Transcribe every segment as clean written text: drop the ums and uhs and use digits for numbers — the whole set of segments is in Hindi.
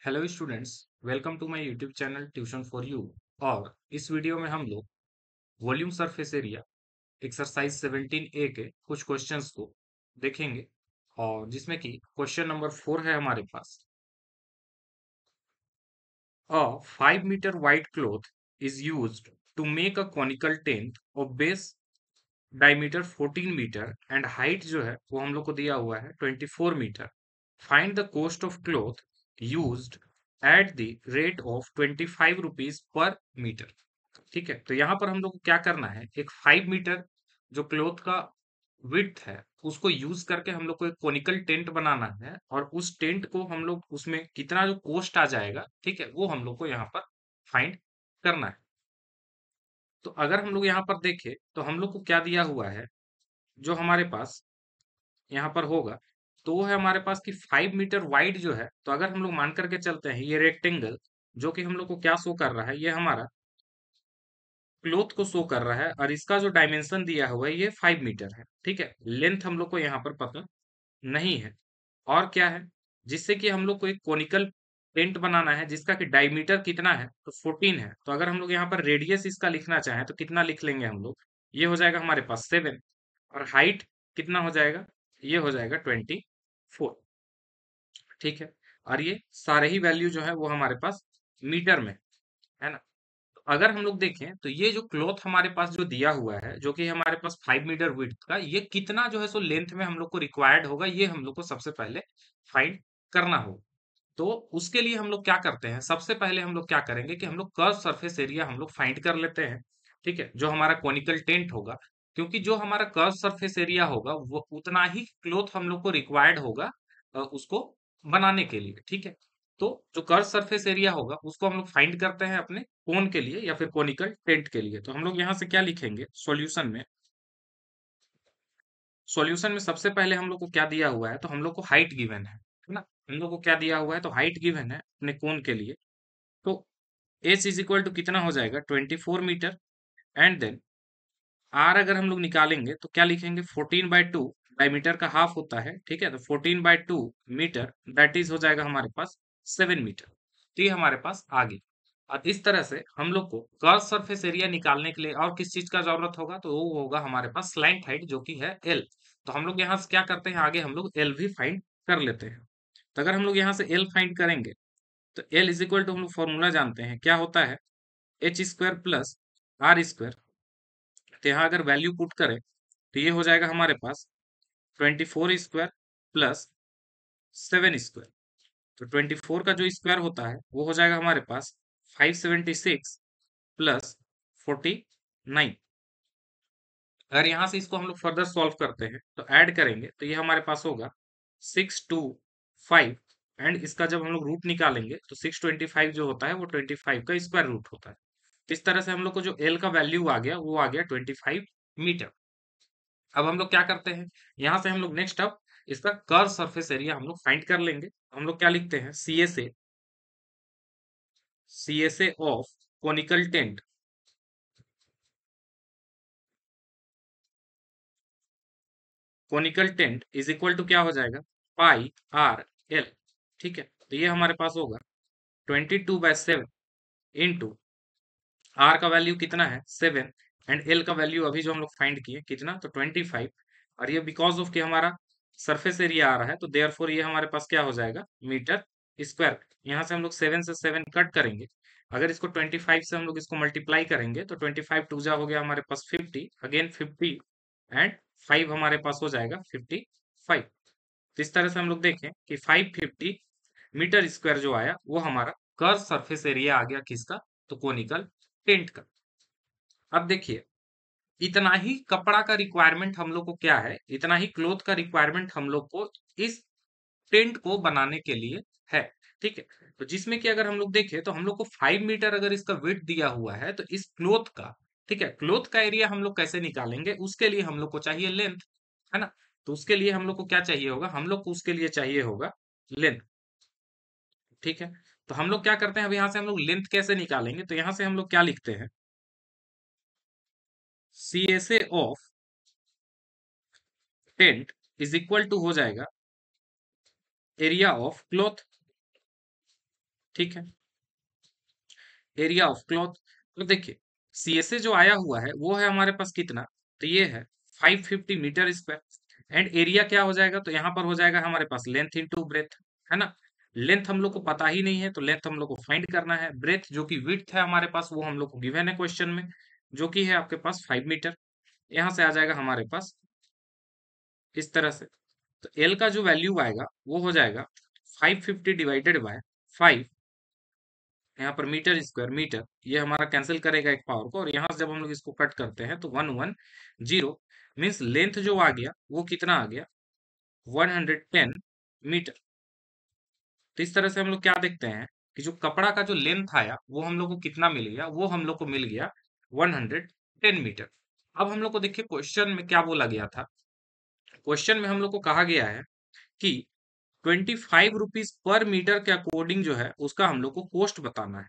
Hello students, welcome to my YouTube channel tuition for you. और इस वीडियो में हम लोग volume surface area exercise 17 A के कुछ क्वेश्चंस को देखेंगे। और जिसमें कि क्वेश्चन नंबर 4 है हमारे पास। A 5 metre wide cloth is used to make a conical tent of base diameter 14 metre and height जो है वो हम लोग को दिया हुआ है 24 मीटर। Find the cost of cloth used at the rate of 25 rupees per metre. ठीक है, तो यहाँ पर हम लोग को क्या करना है, एक 5 मीटर जो क्लॉथ का विड्थ है उसको यूज करके हम लोग को एक कोनिकल टेंट बनाना है। और उस टेंट को हम लोग उसमें कितना जो कॉस्ट आ जाएगा, ठीक है, वो हम लोग को यहाँ पर फाइंड करना है। तो अगर हम लोग यहाँ पर देखें तो हम लोग को क्या दिया हुआ है, जो हमारे पास यहाँ पर होगा, तो वो है हमारे पास कि 5 मीटर वाइड जो है। तो अगर हम लोग मान करके चलते हैं ये रेक्टेंगल जो कि हम लोग को क्या शो कर रहा है, ये हमारा क्लोथ को शो कर रहा है और इसका जो डायमेंशन दिया हुआ है ये 5 मीटर है। ठीक है, लेंथ हम लोग को यहाँ पर पता नहीं है। और क्या है, जिससे कि हम लोग को एक कोनिकल टेंट बनाना है जिसका कि डायमीटर कितना है, तो 14 है। तो अगर हम लोग यहाँ पर रेडियस इसका लिखना चाहें तो कितना लिख लेंगे हम लोग, ये हो जाएगा हमारे पास 7। और हाइट कितना हो जाएगा, ये हो जाएगा 24। ठीक है, और ये सारे ही वैल्यू जो है वो हमारे पास मीटर में है ना। तो अगर हम लोग देखें तो ये जो क्लॉथ हमारे पास जो दिया हुआ है, जो कि हमारे पास 5 मीटर विड्थ का, ये कितना जो है सो लेंथ में हम लोग को रिक्वायर्ड होगा, ये हम लोग को सबसे पहले फाइंड करना होगा। तो उसके लिए हम लोग क्या करते हैं, सबसे पहले हम लोग क्या करेंगे कि हम लोग कर्व सरफेस एरिया हम लोग फाइंड कर लेते हैं। ठीक है, जो हमारा कॉनिकल टेंट होगा, क्योंकि जो हमारा कर्व सरफेस एरिया होगा वो उतना ही क्लॉथ हम लोग को रिक्वायर्ड होगा उसको बनाने के लिए। ठीक है, तो जो कर्व सरफेस एरिया होगा उसको हम लोग फाइंड करते हैं अपने कोन के लिए या फिर कोनिकल टेंट के लिए। तो हम लोग यहाँ से क्या लिखेंगे सॉल्यूशन में, सॉल्यूशन में सबसे पहले हम लोग को क्या दिया हुआ है, तो हम लोग को हाइट गिवन है ना। हम लोग को क्या दिया हुआ है, तो हाइट गिवन है अपने कोन के लिए। तो एच इज इक्वल टू कितना हो जाएगा 24 मीटर। एंड देन आर अगर हम लोग निकालेंगे तो क्या लिखेंगे 14/2, डायमीटर का हाफ होता है। ठीक है, तो 14/2 मीटर दैट इज हो जाएगा हमारे पास 7 मीटर। तो ये हमारे पास आ गई। और इस तरह से हम लोग को कर्व सरफेस एरिया निकालने के लिए और किस चीज का जरूरत होगा, तो वो होगा हमारे पास स्लैंट हाइट जो कि है एल। तो हम लोग यहाँ से क्या करते हैं, आगे हम लोग एल भी फाइंड कर लेते हैं। तो अगर हम लोग यहाँ से एल फाइंड करेंगे तो एल इज इक्वल टू हम लोग फॉर्मूला जानते हैं क्या होता है, H square plus are square. तो यहाँ अगर वैल्यू पुट करें तो ये हो जाएगा हमारे पास 24 स्क्वायर प्लस 7 स्क्वायर। तो 24 का जो स्क्वायर होता है वो हो जाएगा हमारे पास 576 प्लस 49। अगर यहाँ से इसको हम लोग फर्दर सॉल्व करते हैं तो ऐड करेंगे तो ये हमारे पास होगा 625। एंड इसका जब हम लोग रूट निकालेंगे तो 625 जो होता है वो 25 का स्क्वायर रूट होता है। तो इस तरह से हम लोग को जो एल का वैल्यू आ गया वो आ गया 25 मीटर। अब हम लोग क्या करते हैं, यहाँ से हम लोग नेक्स्ट अब इसका कर्व सरफेस एरिया हम लोग फाइंड कर लेंगे। हम लोग क्या लिखते हैं, C S A of conical tent, conical tent is equal to क्या हो जाएगा, पाई आर एल। ठीक है, तो ये हमारे पास होगा 22/7 इंटू आर का वैल्यू कितना है 7, एंड एल का वैल्यू अभी जो हम लोग फाइंड किए कितना, तो 25। और ये बिकॉज ऑफ कि हमारा सरफेस एरिया आ रहा है तो देयर फोर ये हमारे पास क्या हो जाएगा मीटर स्क्वायर। यहाँ से हम लोग 7 से 7 कट करेंगे। अगर इसको 25 से हम लोग इसको मल्टीप्लाई करेंगे तो 25 टू जा हो गया हमारे पास 50, अगेन 50 एंड 5 हमारे पास हो जाएगा 55। तो इस तरह से हम लोग देखें कि 550 मीटर स्क्वायर जो आया वो हमारा कर्व सरफेस एरिया आ गया किसका, तो कोनिकल टेंट का। अब देखिए, इतना ही कपड़ा का रिक्वायरमेंट हम लोग को क्या है, इतना ही क्लोथ का रिक्वायरमेंट हम लोग को इस टेंट को बनाने के लिए है। ठीक है, तो जिसमें कि अगर हम लोग देखें तो हम लोग को 5 मीटर अगर इसका विड्थ दिया हुआ है तो इस क्लोथ का, ठीक है, क्लोथ का एरिया हम लोग कैसे निकालेंगे, उसके लिए हम लोग को चाहिए लेंथ, है ना। तो उसके लिए हम लोग को क्या चाहिए होगा, हम लोग को उसके लिए चाहिए होगा लेंथ। ठीक है, तो हम लोग क्या करते हैं, अब यहाँ से हम लोग लेंथ कैसे निकालेंगे, तो यहाँ से हम लोग क्या लिखते हैं, CSA of tent is equal to हो जाएगा एरिया ऑफ क्लॉथ। ठीक है। एरिया ऑफ क्लॉथ, तो देखिए सीएसए जो आया हुआ है वो है हमारे पास कितना, तो ये है 550 मीटर स्क्वायर। एंड एरिया क्या हो जाएगा, तो यहाँ पर हो जाएगा हमारे पास लेंथ इंटू ब्रेथ, है ना। लेंथ हम लोग को पता ही नहीं है, तो लेंथ हम लोग को फाइंड करना है। ब्रेथ जो कि विड्थ है हमारे पास, वो हम लोग को गिवन है क्वेश्चन में, जो कि है आपके पास 5 मीटर। यहाँ से आ जाएगा हमारे पास इस तरह से। तो एल का जो वैल्यू आएगा वो हो जाएगा 550 डिवाइडेड बाय 5, यहाँ पर मीटर स्क्वायर मीटर, ये हमारा कैंसिल करेगा एक पावर को, और यहाँ से जब हम लोग इसको कट करते हैं तो 110 मीन्स लेंथ जो आ गया वो कितना आ गया, 110 मीटर। तो इस तरह से हम लोग क्या देखते हैं कि जो कपड़ा का जो लेंथ आया वो हम लोग को कितना मिल गया, वो हम लोग को मिल गया 110 मीटर। अब हम लोग को देखिए क्वेश्चन में क्या बोला गया था। क्वेश्चन में हम लोग को कहा गया है कि 25 रुपीज पर मीटर के अकॉर्डिंग जो है उसका हम लोग को कॉस्ट बताना है।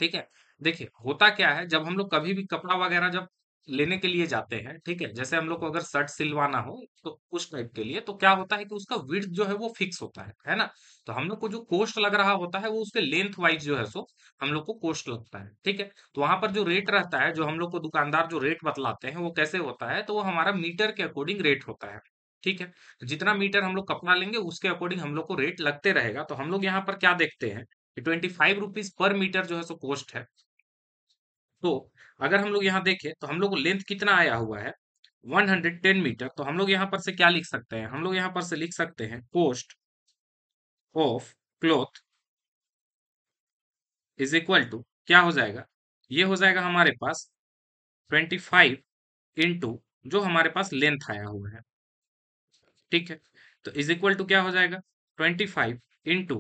ठीक है। देखिए होता क्या है, जब हम लोग कभी भी कपड़ा वगैरह जब लेने के लिए जाते हैं, ठीक है, जैसे हम लोग को अगर शर्ट सिलवाना हो तो उस टाइप के लिए, तो क्या होता है कि उसका विड्थ जो है वो फिक्स होता है ना। तो हम लोग को जो कॉस्ट लग रहा होता है वो उसके लेंथ वाइज जो है सो हम लोग को कॉस्ट लगता है। ठीक है। तो वहां पर जो रेट रहता है, जो हम लोग को दुकानदार जो रेट बतलाते हैं वो कैसे होता है, तो वो हमारा मीटर के अकॉर्डिंग रेट होता है। ठीक है। जितना मीटर हम लोग कपड़ा लेंगे उसके अकॉर्डिंग हम लोग को रेट लगते रहेगा। तो हम लोग यहाँ पर क्या देखते हैं कि 25 रुपीज पर मीटर जो है सो कॉस्ट है। तो अगर हम लोग यहाँ देखें तो हम लोग को लेंथ कितना आया हुआ है, 110 मीटर। तो हम लोग यहाँ पर से क्या लिख सकते हैं, हम लोग यहाँ पर से लिख सकते हैं cost of cloth is equal to क्या हो जाएगा, ये हो जाएगा हमारे पास 25 इंटू जो हमारे पास लेंथ आया हुआ है। ठीक है। तो इज इक्वल टू क्या हो जाएगा, 25 इंटू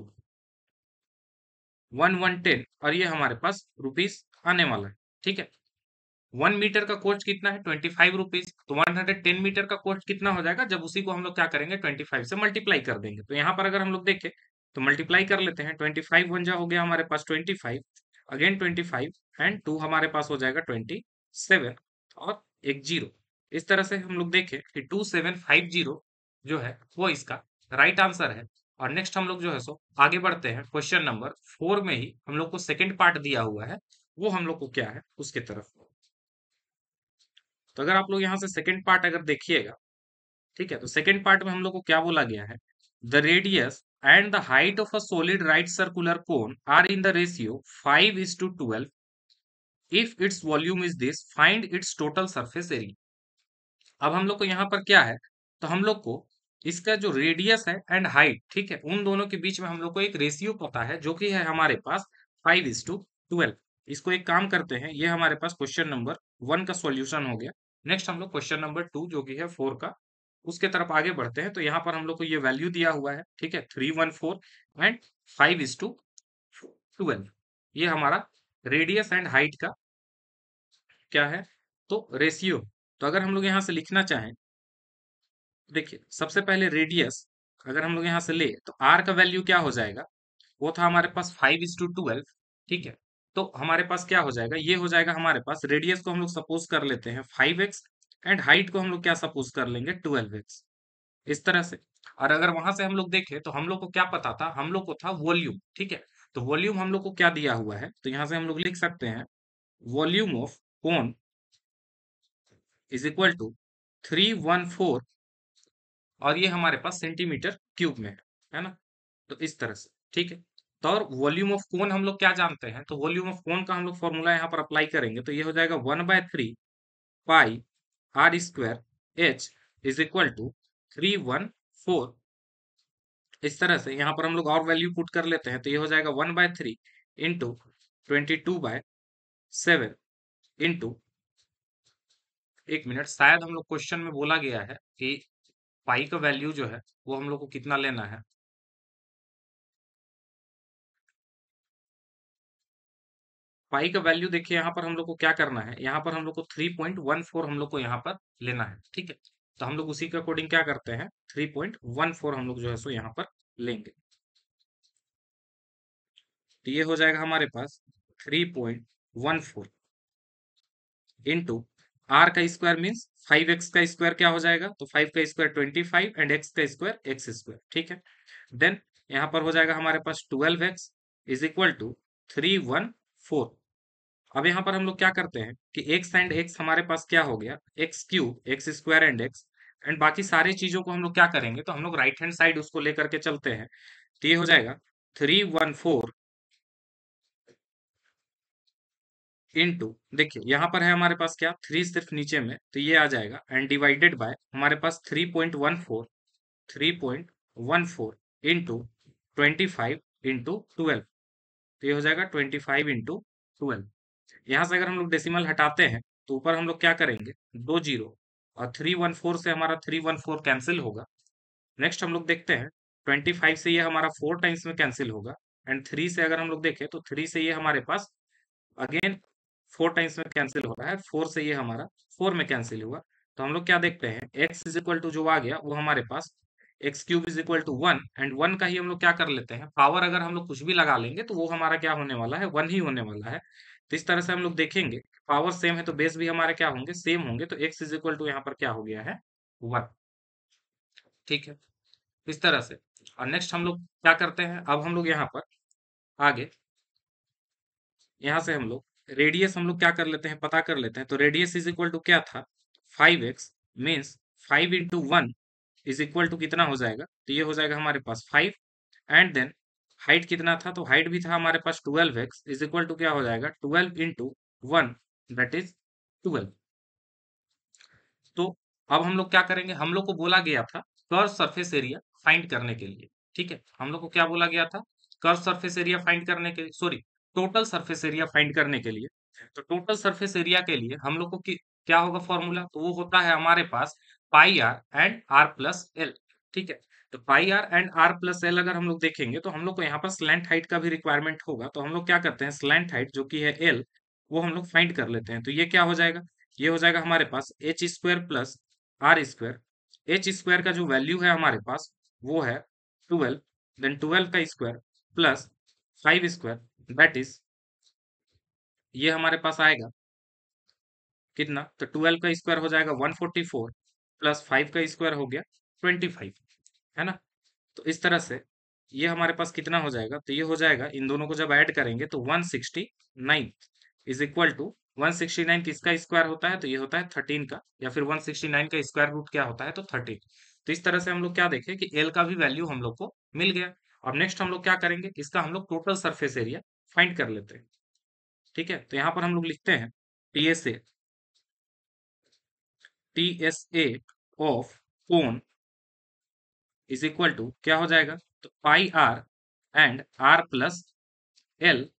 110, और ये हमारे पास रुपीस आने वाला है। ठीक है। 1 मीटर का कॉस्ट कितना है, 25 रुपीज। तो 110 मीटर का कॉस्ट कितना हो जाएगा, जब उसी को हम लोग क्या करेंगे 25 से मल्टीप्लाई कर देंगे। तो यहाँ पर अगर हम लोग देखें तो मल्टीप्लाई कर लेते हैं, 25 वन जा हो गया हमारे पास 25, अगेन 25 एंड 2 हमारे पास हो जाएगा 27, और एक जीरो। इस तरह से हम लोग देखें कि 2750 जो है वो इसका राइट आंसर है। और नेक्स्ट हम लोग जो है सो आगे बढ़ते हैं, क्वेश्चन नंबर 4 में ही हम लोग को सेकंड पार्ट दिया हुआ है, वो हम लोग को क्या है उसके तरफ। तो अगर आप लोग यहाँ से सेकंड पार्ट अगर देखिएगा, ठीक है, तो सेकंड पार्ट में हम लोग को क्या बोला गया है, the radius and the height of a solid right circular cone are in the ratio 5:12 if its volume is this, find its total surface area. अब हम लोग को यहाँ पर क्या है, तो हम लोग को इसका जो रेडियस है एंड हाइट, ठीक है, उन दोनों के बीच में हम लोग को एक रेशियो पता है, जो कि है हमारे पास 5:12। इसको एक काम करते हैं, ये हमारे पास क्वेश्चन नंबर 1 का सॉल्यूशन हो गया। नेक्स्ट हम लोग क्वेश्चन नंबर 2 जो कि है 4 का, उसके तरफ आगे बढ़ते हैं। तो यहाँ पर हम लोग को ये वैल्यू दिया हुआ है, ठीक है, 314 एंड 5:12, ये हमारा रेडियस एंड हाइट का क्या है, तो रेशियो। तो अगर हम लोग यहाँ से लिखना चाहें, देखिए सबसे पहले रेडियस अगर हम लोग यहाँ से ले तो आर का वैल्यू क्या हो जाएगा, वो था हमारे पास 5:12। ठीक है। तो हमारे पास क्या हो जाएगा, ये हो जाएगा हमारे पास, रेडियस को हम लोग सपोज कर लेते हैं 5x, एंड हाइट को हम लोग क्या सपोज कर लेंगे 12x, इस तरह से। और अगर वहां से हम लोग देखें तो हम लोग को क्या पता था, हम लोग को था वॉल्यूम। ठीक है। तो वॉल्यूम हम लोग को क्या दिया हुआ है, तो यहाँ से हम लोग लिख सकते हैं volume of cone is equal to 314, और ये हमारे पास सेंटीमीटर क्यूब में है ना। तो इस तरह से, ठीक है। तो और वॉल्यूम ऑफ कोन हम लोग क्या जानते हैं, तो वॉल्यूम ऑफ कोन का हम लोग फॉर्मूला यहाँ पर अप्लाई करेंगे, तो ये हो जाएगा 1/3 pi r square H is equal to 314। इस तरह से यहाँ पर हम लोग और वैल्यू पुट कर लेते हैं, तो ये हो जाएगा 1/3 इंटू 22/7 इंटू, एक मिनट, शायद हम लोग क्वेश्चन में बोला गया है कि पाई का वैल्यू जो है वो हम लोग को कितना लेना है। पाई का वैल्यू देखिए यहाँ पर हम लोग को क्या करना है, यहाँ पर हम लोग को 3.14 हम लोग को यहाँ पर लेना है। ठीक है। तो हम लोग उसी के अकॉर्डिंग क्या करते हैं, 3.14 हम लोग जो है सो यहाँ पर लेंगे। तो ये हो जाएगा हमारे पास 3.14 इंटू आर का स्क्वायर मीन्स 5x का स्क्वायर क्या हो जाएगा, तो 5 का स्क्वायर 25 एंड x का स्क्वायर x स्क्वायर। ठीक है। देन यहाँ पर हो जाएगा हमारे पास 12x, इज इक्वल टू 314। अब यहाँ पर हम लोग क्या करते हैं कि एक्स एंड एक्स हमारे पास क्या हो गया, x cube, x square and x, and बाकी सारी चीजों को हम लोग क्या करेंगे, तो हम लोग राइट हैंड साइड उसको लेकर के चलते हैं। तो ये हो जाएगा 314 इंटू, देखिए यहाँ पर है हमारे पास क्या, थ्री सिर्फ नीचे में, तो ये आ जाएगा एंड डिवाइडेड बाय हमारे पास 3.14, 3.14 इंटू 25 इंटू 12। तो ये हो जाएगा 25 इंटू 12। यहाँ से अगर हम लोग डेसिमल हटाते हैं तो ऊपर हम लोग क्या करेंगे, दो जीरो, और 314 से हमारा 314 कैंसिल होगा। नेक्स्ट हम लोग देखते हैं 25 से ये हमारा 4 टाइम्स में कैंसिल होगा, एंड 3 से अगर हम लोग देखें तो 3 से ये हमारे पास अगेन 4 टाइम्स में कैंसिल हो रहा है, 4 से ये हमारा 4 में कैंसिल हुआ। तो हम लोग क्या देखते हैं, एक्स इज इक्वल टू जो आ गया वो हमारे पास x cube is equal to 1, and 1 का ही हम लोग क्या कर लेते हैं, पावर अगर हम लोग कुछ भी लगा लेंगे तो वो हमारा क्या होने वाला है, 1 ही होने वाला है। तो इस तरह से हम लोग देखेंगे पावर सेम है तो बेस भी हमारे क्या होंगे, सेम होंगे, तो एक्स इज इक्वल टू यहाँ पर क्या हो गया है, 1। ठीक है, इस तरह से। और नेक्स्ट हम लोग क्या करते हैं, अब हम लोग यहाँ पर आगे, यहाँ से हम लोग रेडियस हम लोग क्या कर लेते हैं, पता कर लेते हैं। तो रेडियस इज इक्वल टू क्या था, 5x, means 5 into 1 is equal to कितना हो जाएगा, तो ये हो जाएगा हमारे पास 5। एंड देन हाइट कितना था, तो हाइट भी था हमारे पास 12x इज इक्वल टू क्या हो जाएगा, 12 इंटू 1, दैट इज 12। तो अब हम लोग क्या करेंगे, हम लोग को बोला गया था कर्व सरफेस एरिया फाइंड करने के लिए। ठीक है, हम लोग को क्या बोला गया था, कर्व सरफेस एरिया फाइंड करने के लिए, sorry, total surface area find करने के लिए। तो टोटल सरफेस एरिया के लिए हम लोग को क्या होगा फॉर्मूला, तो वो होता है हमारे पास pi r and r plus l. ठीक है, तो pi r and r plus l अगर हम लोग देखेंगे तो हम लोग को यहाँ पर स्लैंट हाइट का भी रिक्वायरमेंट होगा। तो हम लोग क्या करते हैं, स्लैंट हाइट जो कि है एल, वो हम लोग फाइंड कर लेते हैं। तो ये क्या हो जाएगा, ये हो जाएगा हमारे पास h square plus are square. H square का जो वैल्यू है हमारे पास वो है 12, देन 12 का square plus 5 square, that is, ये हमारे पास आएगा कितना, तो 12 का स्क्वायर हो जाएगा 144, प्लस 5 का स्क्वायर हो गया 25, है ना। तो इस तरह से ये हमारे पास कितना हो जाएगा, तो ये हो जाएगा, इन दोनों को जब ऐड करेंगे तो 169 इज इक्वल टू, 169 किसका स्क्वायर होता है, तो ये होता है 13 का, या फिर 169 का स्क्वायर रूट क्या होता है, तो 13। तो इस तरह से हम लोग क्या देखें कि एल का भी वैल्यू हम लोग को मिल गया। अब नेक्स्ट हम लोग क्या करेंगे, इसका हम लोग टोटल सरफेस एरिया फाइंड कर लेते हैं। ठीक है, तो यहाँ पर हम लोग लिखते हैं TSA, TSA of cone is equal to क्या हो जाएगा, तो pi r and r plus l,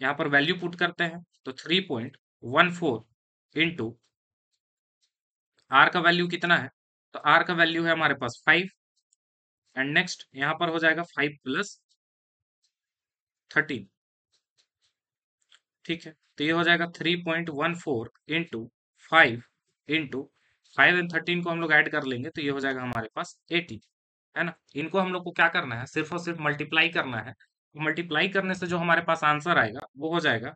यहाँ पर वैल्यू पुट करते हैं तो 3.14 इंटू आर का वैल्यू कितना है, तो आर का वैल्यू है हमारे पास 5, एंड नेक्स्ट यहाँ पर हो जाएगा 5 प्लस 13। ठीक है, तो ये हो जाएगा 3.14 इंटू 5 इंटू 5 एंड 13 को हम लोग ऐड कर लेंगे तो ये हो जाएगा हमारे पास 80, है ना। इनको हम लोग को क्या करना है, सिर्फ और सिर्फ मल्टीप्लाई करना है। मल्टीप्लाई करने से जो हमारे पास आंसर आएगा वो हो जाएगा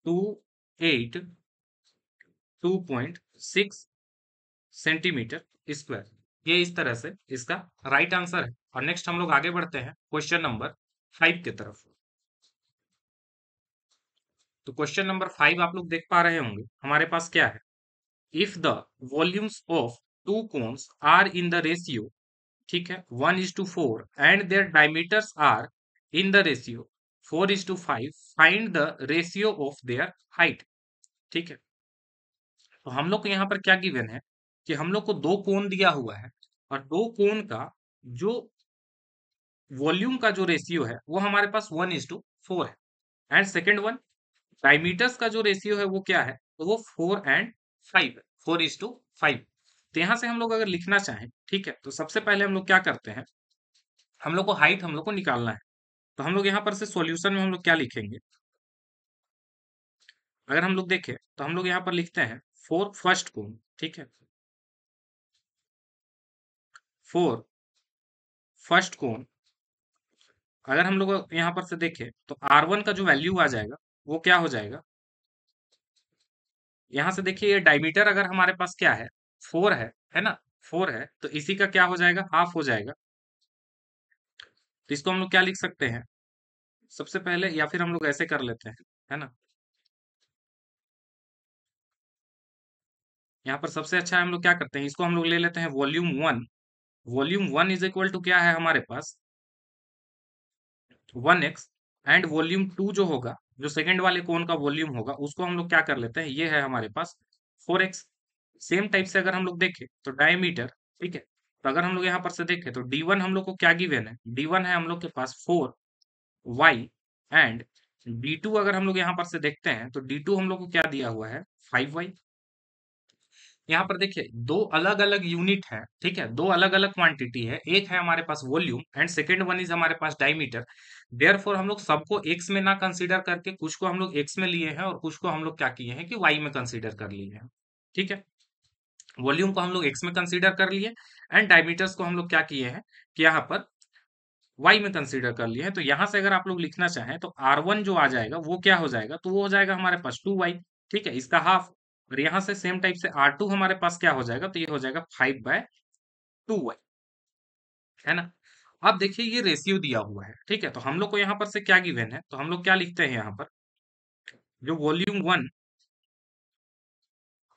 282.6 सेंटीमीटर स्क्वायर। ये इस तरह से इसका राइट आंसर है। और नेक्स्ट हम लोग आगे बढ़ते हैं क्वेश्चन नंबर 5 की तरफ। तो क्वेश्चन नंबर 5 आप लोग देख पा रहे होंगे हमारे पास क्या है, if the volumes of two cones are in the ratio, ठीक है, 1:4 and their diameters are in the ratio 4:5, find the ratio of their height. ठीक है, तो हम लोग को यहाँ पर क्या गिवन है कि हम लोग को दो कोण दिया हुआ है, और दो कोण का जो वॉल्यूम का जो रेशियो है वो हमारे पास 1:4 है, एंड सेकेंड वन डायमीटर्स का जो रेशियो है वो क्या है, तो वो 4:5 है, 4:5। तो यहाँ से हम लोग अगर लिखना चाहें, ठीक है, तो सबसे पहले हम लोग क्या करते हैं, हम लोग को हाइट हम लोग को निकालना है। तो हम लोग यहाँ पर से सॉल्यूशन में हम लोग क्या लिखेंगे, अगर हम लोग देखें तो हम लोग यहाँ पर लिखते हैं फोर फर्स्ट कोण। ठीक है, फोर फर्स्ट कोण, अगर हम लोग यहाँ पर से देखें तो R1 का जो वैल्यू आ जाएगा वो क्या हो जाएगा, यहाँ से देखिए ये डायमीटर अगर हमारे पास क्या है, 4 है ना, 4 है, तो इसी का क्या हो जाएगा, हाफ हो जाएगा। तो इसको हम लोग क्या लिख सकते हैं, सबसे पहले या फिर हम लोग ऐसे कर लेते हैं, है ना? यहाँ पर सबसे अच्छा हम लोग क्या करते हैं, इसको हम लोग ले लेते हैं volume one. Volume one is equal to क्या है हमारे पास, 1x। एंड वॉल्यूम टू जो होगा, जो सेकंड वाले कोन का वॉल्यूम होगा, उसको हम लोग क्या कर लेते हैं, ये है हमारे पास 4x। सेम टाइप से अगर हम लोग देखें तो डायमीटर, ठीक है, तो अगर हम लोग यहाँ पर से देखें तो D1 हम लोग को क्या गिवन है, D1 है हम लोग के पास 4y। एंड D2 अगर हम लोग यहाँ पर से देखते हैं तो D2 हम लोग को क्या दिया हुआ है, 5y। यहाँ पर देखिए दो अलग अलग यूनिट है, ठीक है, दो अलग अलग क्वांटिटी है, एक है हमारे पास volume and second one is हमारे पास डायमीटर। देयरफॉर हम लोग सबको एक्स में ना कंसीडर करके कुछ को हम लोग एक्स में लिए हैं और कुछ को हम लोग क्या किए हैं कि वाई में कंसीडर कर लिए हैं, ठीक है। वॉल्यूम को हम लोग एक्स में कंसीडर कर लिए एंड डायमीटर्स को हम लोग क्या किए हैं कि यहाँ पर वाई में कंसीडर कर लिए हैं। तो यहाँ से अगर आप लोग लिखना चाहें तो R1 जो आ जाएगा वो क्या हो जाएगा, तो वो हो जाएगा हमारे पास 2y, ठीक है, इसका हाफ। और यहाँ से सेम टाइप से R2 हमारे पास क्या हो जाएगा, तो ये हो जाएगा 5/2y, है ना। अब देखिए ये रेशियो दिया हुआ है, ठीक है, तो हम लोग को यहाँ पर से क्या गिवन है, तो हम लोग क्या लिखते हैं यहाँ पर, जो वॉल्यूम वन,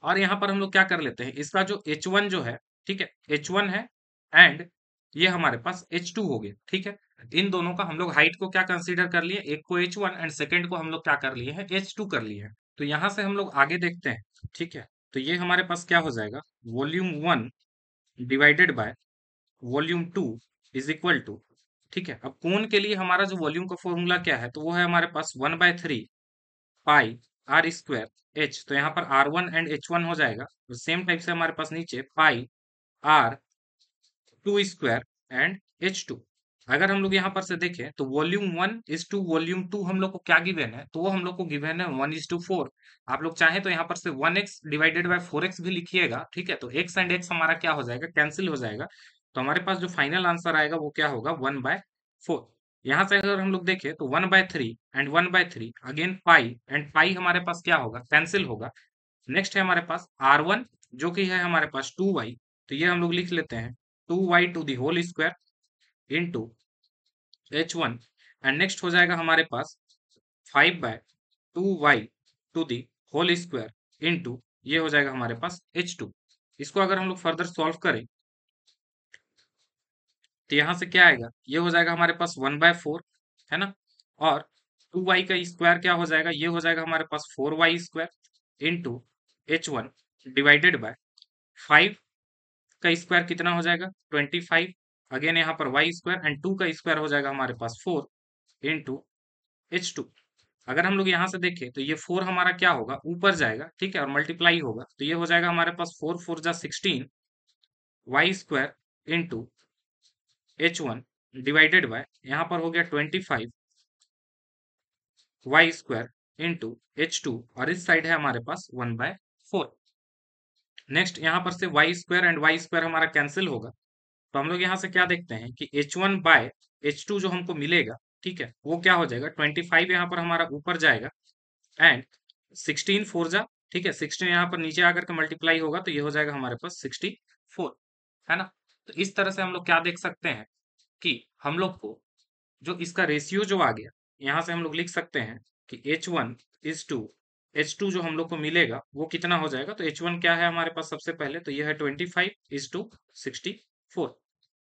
और यहाँ पर हम लोग क्या कर लेते हैं, इसका जो H1 जो है, ठीक है, H1 है एंड ये हमारे पास H2 हो गया, ठीक है। इन दोनों का हम लोग हाइट को क्या कंसीडर कर लिए, एक को H1 एंड सेकंड को हम लोग क्या कर लिए हैं, H2 कर लिए हैं। तो यहाँ से हम लोग आगे देखते हैं, ठीक है, तो ये हमारे पास क्या हो जाएगा, volume one divided by volume two is equal to, ठीक है। अब कोण के लिए हमारा जो वॉल्यूम का फॉर्मूला क्या है, तो वो है हमारे पास 1/3 पाई आर स्क्वायर एच। तो यहाँ पर R1 एंड H1 हो जाएगा, तो सेम टाइप से हमारे पास नीचे pi r two square and H2। अगर हम लोग यहाँ पर से देखें तो volume one is to volume two हम लोग को क्या गिवन है, तो वो हम लोग को गिवन है 1:4। आप लोग चाहें तो यहाँ पर से 1x डिवाइडेड बाय 4x भी लिखिएगा, ठीक है, तो x एंड x हमारा क्या हो जाएगा, कैंसिल हो जाएगा। तो हमारे पास जो फाइनल आंसर आएगा वो क्या होगा, 1/4। यहाँ से अगर हम लोग देखें तो 1/3 and 1/3 again pi and pi हमारे पास क्या होगा, कैंसिल होगा। नेक्स्ट है हमारे पास R1 जो कि है हमारे पास 2y। तो ये हम लोग लिख लेते हैं 2y to the whole square into H1। And next हो जाएगा हमारे पास 5/2y to the whole square into ये हो जाएगा हमारे पास H2। इसको अगर हम लोग फर्दर सॉल्व करें तो यहाँ से क्या आएगा, ये हो जाएगा हमारे पास 1/4, है ना। और 2y का स्क्वायर क्या हो जाएगा, ये हो जाएगा हमारे पास 4y square into H1 divided bye 5 का स्क्वायर कितना हो जाएगा, 25। अगेन यहाँ पर वाई स्क्वायर एंड टू का स्क्वायर हो जाएगा हमारे पास 4 इंटू H2। अगर हम लोग यहाँ से देखें तो ये 4 हमारा क्या होगा, ऊपर जाएगा, ठीक है, और मल्टीप्लाई होगा, तो ये हो जाएगा हमारे पास 4 4 जा 16 y square into H1 divided by यहाँ पर हो गया 25 वाई स्क्वायर इंटू H2। और इस साइड है हमारे पास 1/4। नेक्स्ट यहाँ पर से y square and y square हमारा कैंसिल होगा। तो हम लोग यहाँ से क्या देखते हैं कि H1/H2 जो हमको मिलेगा, ठीक है, वो क्या हो जाएगा, 25 यहाँ पर हमारा ऊपर जाएगा एंड 16 4 जा, ठीक है, 16 यहाँ पर नीचे आकर के मल्टीप्लाई होगा, तो ये हो जाएगा हमारे पास 64, है ना। तो इस तरह से हम लोग क्या देख सकते हैं कि हम लोग को जो इसका रेशियो जो आ गया, यहाँ से हम लोग लिख सकते हैं कि H1 is to H2 जो हम लोग को मिलेगा वो कितना हो जाएगा। तो H1 क्या है हमारे पास, सबसे पहले तो ये है 25:64।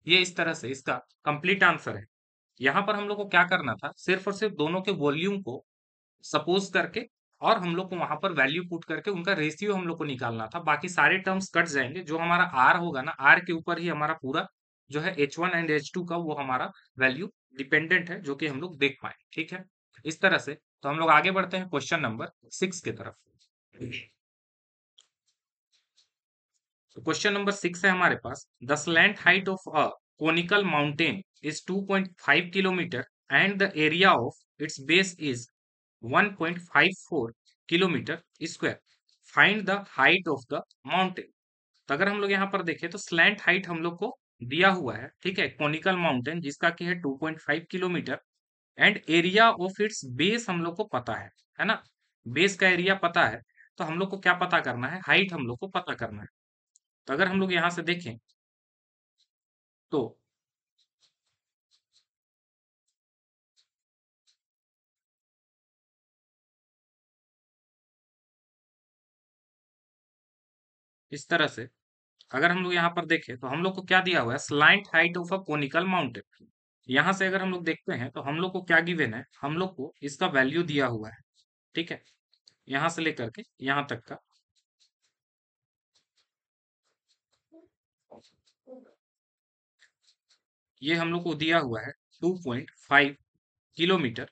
ये इस तरह से इसका कंप्लीट आंसर है। यहाँ पर हम लोग को क्या करना था, सिर्फ और सिर्फ दोनों के वॉल्यूम को सपोज करके और हम लोग को वहां पर वैल्यू पुट करके उनका रेशियो हम लोग को निकालना था। बाकी सारे टर्म्स कट जाएंगे, जो हमारा आर होगा ना, आर के ऊपर ही हमारा पूरा जो है H1 एंड H2 का वो हमारा वैल्यू डिपेंडेंट है, जो कि हम लोग देख पाए, ठीक है। इस तरह से तो हम लोग आगे बढ़ते हैं क्वेश्चन नंबर 6 की तरफ। तो क्वेश्चन नंबर 6 है हमारे पास, the slant height of a conical mountain is 2.5 kilometre and the area of its base is 1.54 kilometre square. Find the height of the mountain. तो अगर हम लोग यहाँ पर देखें तो स्लैंट हाइट हम लोग को दिया हुआ है, ठीक है, कोनिकल माउंटेन जिसका की है 2.5 kilometre and area of its base हम लोग को पता है ना। बेस का एरिया पता है, तो हम लोग को क्या पता करना है, हाइट हम लोग को पता करना है। तो अगर हम लोग यहाँ से देखें तो इस तरह से अगर हम लोग यहाँ पर देखें तो हम लोग को क्या दिया हुआ है, slant height of a conical mountain. यहाँ से अगर हम लोग देखते हैं तो हम लोग को क्या गिवन है, हम लोग को इसका वैल्यू दिया हुआ है। ठीक है, यहाँ से लेकर के यहाँ तक का ये हम लोग को दिया हुआ है 2.5 किलोमीटर।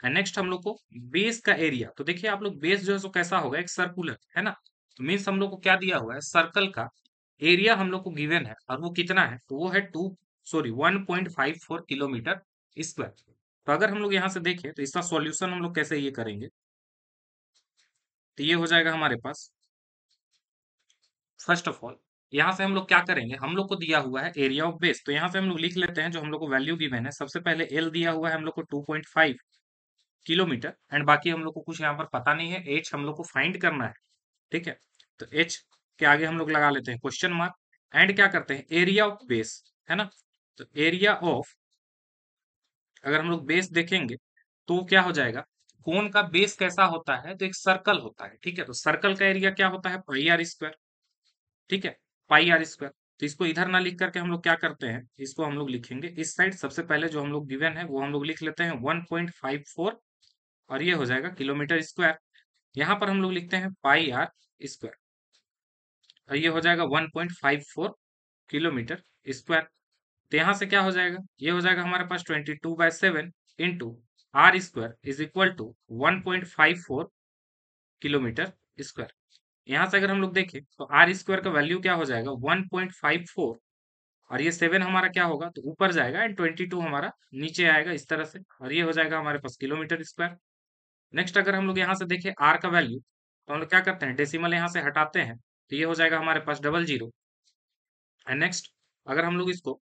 एंड नेक्स्ट हम लोग को बेस का एरिया, तो देखिए आप लोग बेस जो है सो कैसा होगा, एक सर्कुलर है ना, तो मीन्स हम लोग को क्या दिया हुआ है, सर्कल का एरिया हम लोग को गिवन है और वो कितना है, तो वो है 1.54 किलोमीटर स्क्वायर। तो अगर हम लोग यहाँ से देखें तो इसका सॉल्यूशन हम लोग कैसे ये करेंगे, तो ये हो जाएगा हमारे पास, फर्स्ट ऑफ ऑल यहाँ से हम लोग क्या करेंगे, हम लोग को दिया हुआ है एरिया ऑफ बेस, तो यहाँ से हम लोग लिख लेते हैं जो हम लोग को वैल्यू गिवन है। सबसे पहले एल दिया हुआ है हम लोग को 2.5 किलोमीटर एंड बाकी हम लोग को कुछ यहाँ पर पता नहीं है, एच हम लोग को फाइंड करना है। ठीक है, तो एच के आगे हम लोग लगा लेते हैं क्वेश्चन मार्क एंड क्या करते हैं, एरिया ऑफ बेस, है ना। तो एरिया ऑफ, अगर हम लोग बेस देखेंगे तो क्या हो जाएगा, कोन का बेस कैसा होता है, तो एक सर्कल होता है। ठीक है, तो सर्कल का एरिया क्या होता है, पाई आर स्क्वायर। ठीक है, पाई आर स्क्वायर। तो इसको इधर ना लिख करके हम लोग क्या करते हैं, इसको हम लोग लिखेंगे इस साइड। सबसे पहले जो हम लोग गिवन है वो हम लोग लिख लेते हैं 1.54 और ये हो जाएगा किलोमीटर स्क्वायर। यहाँ पर हम लोग लिखते हैं पाई आर स्क्वायर और ये हो जाएगा 1.54 किलोमीटर स्क्वायर। तो यहाँ से क्या हो जाएगा, ये हो जाएगा हमारे पास 22/7 into r square is equal to 1.54 kilometre square. यहाँ से अगर हम लोग देखें तो आर स्क्वायर का वैल्यू क्या हो जाएगा 1.54 और ये 7 हमारा क्या होगा, तो ऊपर जाएगा एंड 22 हमारा नीचे आएगा इस तरह से, और ये हो जाएगा हमारे पास किलोमीटर स्क्वायर। नेक्स्ट अगर हम लोग यहाँ से देखें आर का वैल्यू, तो हम लोग क्या करते हैं, डेसिमल यहाँ से हटाते हैं, तो ये हो जाएगा हमारे पास 00। एंड नेक्स्ट अगर हम लोग इसको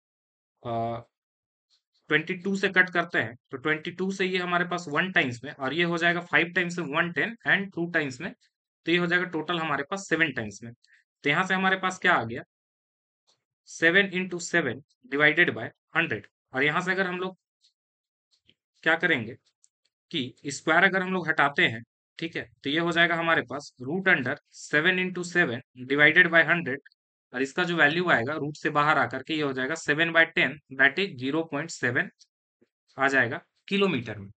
22 से कट करते हैं तो 22 से ये हमारे पास 1 टाइम्स में, और ये हो जाएगा 5 टाइम्स में 110 एंड 2 टाइम्स में, तो ये हो जाएगा टोटल हमारे पास 7 टाइम्स में। तो यहाँ से हमारे पास क्या आ गया, 7 इंटू 7 डिवाइडेड बाय 100। और यहाँ से अगर हम लोग क्या करेंगे कि स्क्वायर अगर हम लोग हटाते हैं, ठीक है, तो ये हो जाएगा हमारे पास root under 7 into 7 divided by 100, और इसका जो वैल्यू आएगा रूट से बाहर आकर के ये हो जाएगा 7/10 दैट इज 0.7 आ जाएगा किलोमीटर में।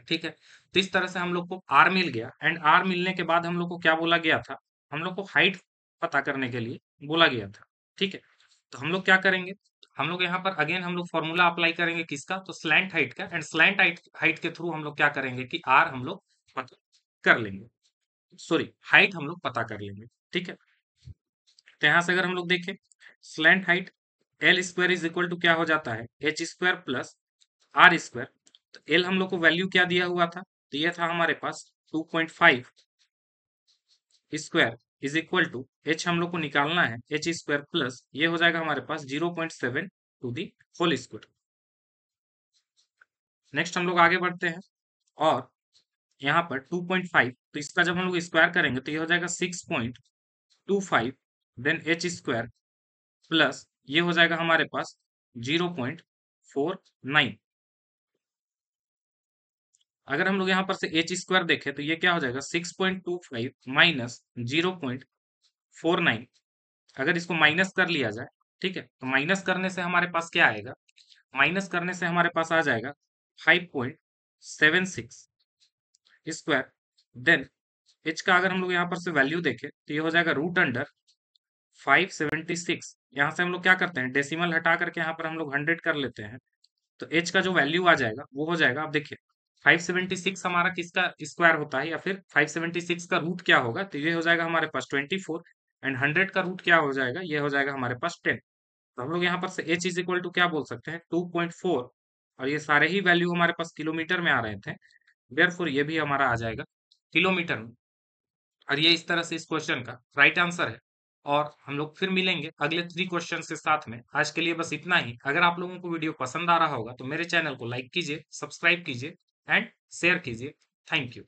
ठीक है, तो इस तरह से हम लोग को आर मिल गया एंड आर मिलने के बाद हम लोग को क्या बोला गया था, हम लोग को हाइट पता करने के लिए बोला गया था। ठीक है, तो हम लोग क्या करेंगे, हम लोग यहाँ पर अगेन हम लोग फॉर्मूला अप्लाई करेंगे किसका, तो स्लैंट हाइट का, एंड स्लैंट हाइट के थ्रू हम लोग क्या करेंगे कि आर हम लोग पता कर लेंगे, सॉरी हाइट हम लोग पता कर लेंगे। ठीक है, तो यहाँ से अगर हम लोग देखें slant height l square is equal to क्या हो जाता है, H square plus are square. तो एल हम लोग को वैल्यू क्या दिया हुआ था, तो ये था हमारे पास 2.5 square is equal to h हम लोग को निकालना है, एच स्क्वायर प्लस ये हो जाएगा हमारे पास 0.7 to the whole square. Next हम लोग आगे बढ़ते हैं और यहाँ पर 2.5, तो इसका जब हम लोग स्क्वायर करेंगे तो ये हो जाएगा 6.25 देन एच स्क्वायर प्लस ये हो जाएगा हमारे पास 0.49। अगर हम लोग यहाँ पर से एच स्क्वायर देखें तो ये क्या हो जाएगा 6.25 माइनस 0.49। अगर इसको माइनस कर लिया जाए, ठीक है, तो माइनस करने से हमारे पास क्या आएगा, माइनस करने से हमारे पास आ जाएगा 5.76 स्क्वायर। देन एच का अगर हम लोग यहाँ पर से वैल्यू देखें तो ये हो जाएगा रूट अंडर 576। यहाँ से हम लोग क्या करते हैं, डेसिमल हटा करके यहाँ पर हम लोग 100 कर लेते हैं, तो एच का जो वैल्यू आ जाएगा वो हो जाएगा, आप देखिए 576 हमारा किसका स्क्वायर होता है, या फिर 576 का रूट क्या होगा, तो ये हो जाएगा हमारे पास 24 एंड 100 का रूट क्या हो जाएगा, ये हो जाएगा हमारे पास 10। तो हम लोग यहाँ पर से एच इज इक्वल टू क्या बोल सकते हैं 2.4, और ये सारे ही वैल्यू हमारे पास किलोमीटर में आ रहे थे, देयरफॉर ये भी हमारा आ जाएगा किलोमीटर में। और ये इस तरह से इस क्वेश्चन का राइट आंसर है। और हम लोग फिर मिलेंगे अगले 3 क्वेश्चन के साथ में। आज के लिए बस इतना ही। अगर आप लोगों को वीडियो पसंद आ रहा होगा तो मेरे चैनल को लाइक कीजिए, सब्सक्राइब कीजिए एंड शेयर कीजिए। Thank you.